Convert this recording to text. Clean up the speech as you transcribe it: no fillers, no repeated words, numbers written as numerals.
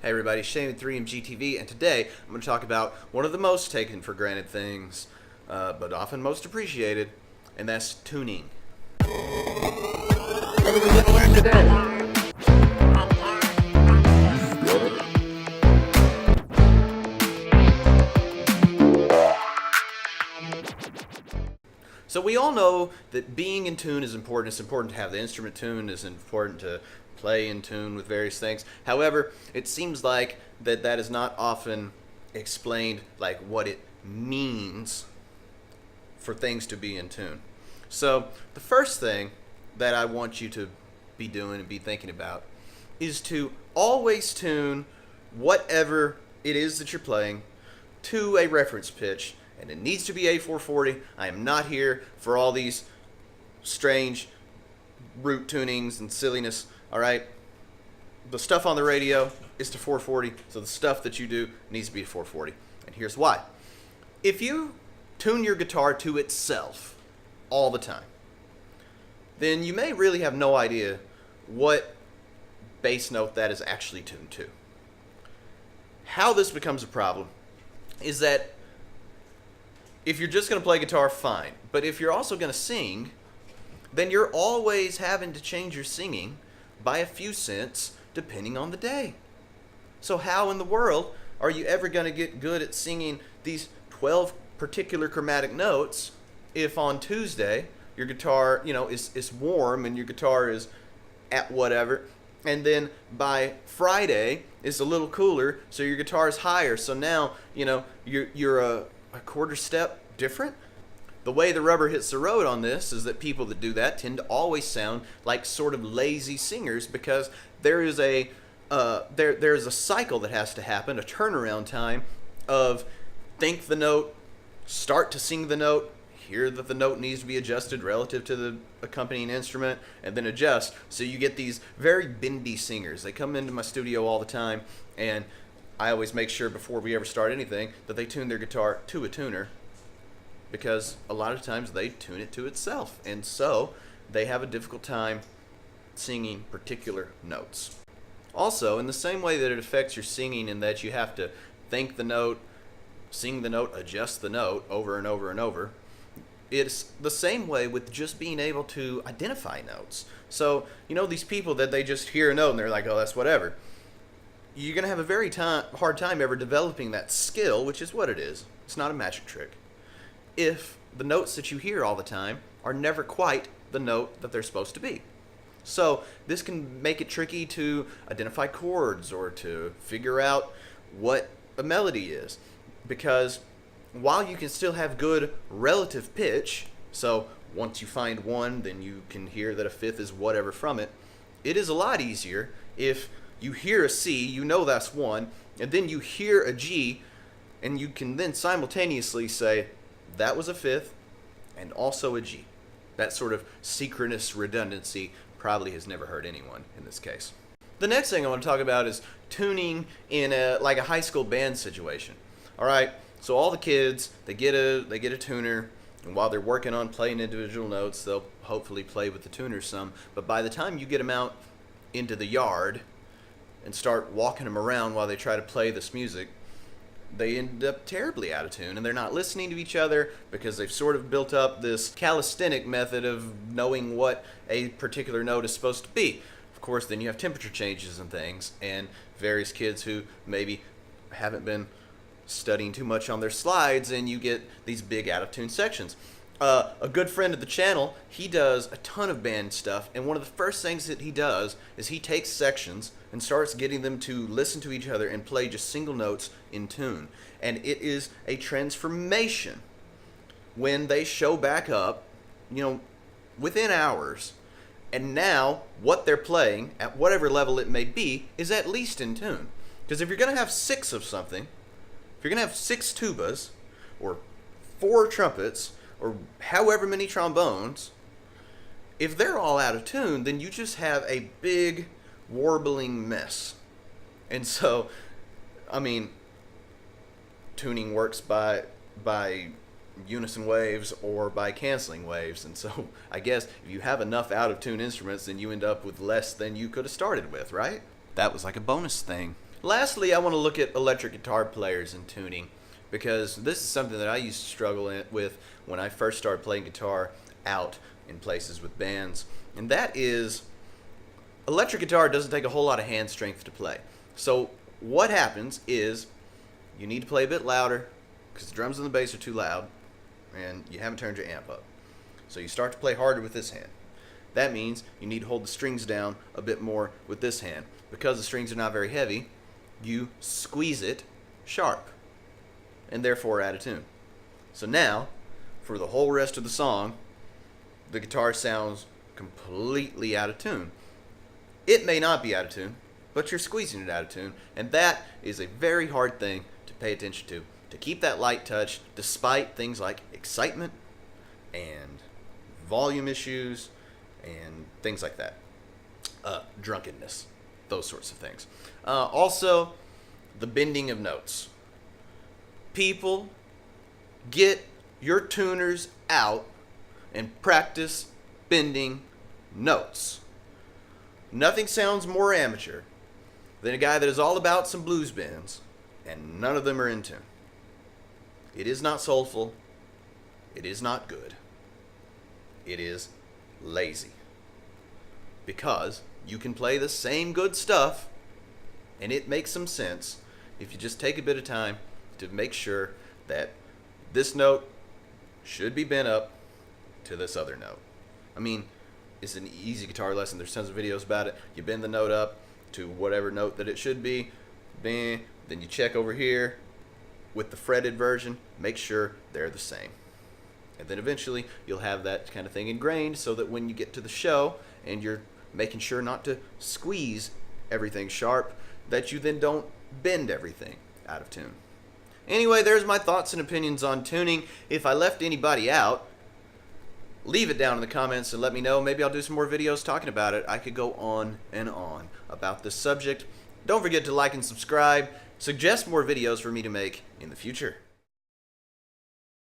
Hey everybody, Shane3MGTV, and today I'm going to talk about one of the most taken for granted things, but often most appreciated, and that's tuning. What are we going to learn today? So we all know that being in tune is important. It's important to have the instrument tuned. It's important to play in tune with various things. However, it seems like that is not often explained, like what it means for things to be in tune. So the first thing that I want you to be doing and be thinking about is to always tune whatever it is that you're playing to a reference pitch. And it needs to be A440. I am not here for all these strange root tunings and silliness, all right? The stuff on the radio is to 440, so the stuff that you do needs to be to 440. And here's why. If you tune your guitar to itself all the time, then you may really have no idea what bass note that is actually tuned to. How this becomes a problem is that if you're just going to play guitar, fine. But if you're also going to sing, then you're always having to change your singing by a few cents depending on the day. So how in the world are you ever going to get good at singing these 12 particular chromatic notes if on Tuesday your guitar, is warm and your guitar is at whatever, and then by Friday it's a little cooler, so your guitar is higher. So now, you're a quarter step different. The way the rubber hits the road on this is that people that do that tend to always sound like sort of lazy singers, because there is a cycle that has to happen, a turnaround time of think the note, start to sing the note, hear that the note needs to be adjusted relative to the accompanying instrument, and then adjust. So you get these very bendy singers. They come into my studio all the time, and I always make sure before we ever start anything that they tune their guitar to a tuner, because a lot of times they tune it to itself, and so they have a difficult time singing particular notes. Also, in the same way that it affects your singing in that you have to think the note, sing the note, adjust the note over and over and over, it's the same way with just being able to identify notes. So, these people that they just hear a note and they're like, oh, that's whatever. You're going to have a very hard time ever developing that skill, which is what it is. It's not a magic trick. If the notes that you hear all the time are never quite the note that they're supposed to be. So this can make it tricky to identify chords or to figure out what a melody is. Because while you can still have good relative pitch, so once you find one, then you can hear that a fifth is whatever from it, it is a lot easier if you hear a C, you know that's one, and then you hear a G, and you can then simultaneously say, that was a fifth, and also a G. That sort of synchronous redundancy probably has never hurt anyone in this case. The next thing I want to talk about is tuning in a high school band situation. All right, so all the kids, they get a tuner, and while they're working on playing individual notes, they'll hopefully play with the tuner some, but by the time you get them out into the yard and start walking them around while they try to play this music, they end up terribly out of tune, and they're not listening to each other because they've sort of built up this calisthenic method of knowing what a particular note is supposed to be. Of course, then you have temperature changes and things, and various kids who maybe haven't been studying too much on their slides, and you get these big out of tune sections. A good friend of the channel, he does a ton of band stuff, and one of the first things that he does is he takes sections and starts getting them to listen to each other and play just single notes in tune. And it is a transformation when they show back up, within hours, and now what they're playing, at whatever level it may be, is at least in tune. Because if you're going to have 6 of something, if you're going to have 6 tubas, or 4 trumpets, or however many trombones, if they're all out of tune, then you just have a big warbling mess. And so, tuning works by unison waves or by canceling waves, and so I guess if you have enough out of tune instruments, then you end up with less than you could have started with, right? That was like a bonus thing Lastly, I want to look at electric guitar players and tuning, because this is something that I used to struggle with when I first started playing guitar out in places with bands. And that is, electric guitar doesn't take a whole lot of hand strength to play. So what happens is you need to play a bit louder because the drums and the bass are too loud and you haven't turned your amp up. So you start to play harder with this hand. That means you need to hold the strings down a bit more with this hand. Because the strings are not very heavy, you squeeze it sharp and therefore out of tune. So now, for the whole rest of the song, the guitar sounds completely out of tune. It may not be out of tune, but you're squeezing it out of tune, and that is a very hard thing to pay attention to keep that light touch despite things like excitement and volume issues and things like that. Drunkenness, those sorts of things. Also, the bending of notes. People, get your tuners out and practice bending notes. Nothing sounds more amateur than a guy that is all about some blues bends and none of them are in tune. It is not soulful. It is not good. It is lazy. Because you can play the same good stuff and it makes some sense if you just take a bit of time to make sure that this note should be bent up to this other note. I mean, it's an easy guitar lesson. There's tons of videos about it. You bend the note up to whatever note that it should be. Then you check over here with the fretted version. Make sure they're the same. And then eventually you'll have that kind of thing ingrained so that when you get to the show and you're making sure not to squeeze everything sharp, that you then don't bend everything out of tune. Anyway, there's my thoughts and opinions on tuning. If I left anybody out, leave it down in the comments and let me know. Maybe I'll do some more videos talking about it. I could go on and on about this subject. Don't forget to like and subscribe. Suggest more videos for me to make in the future.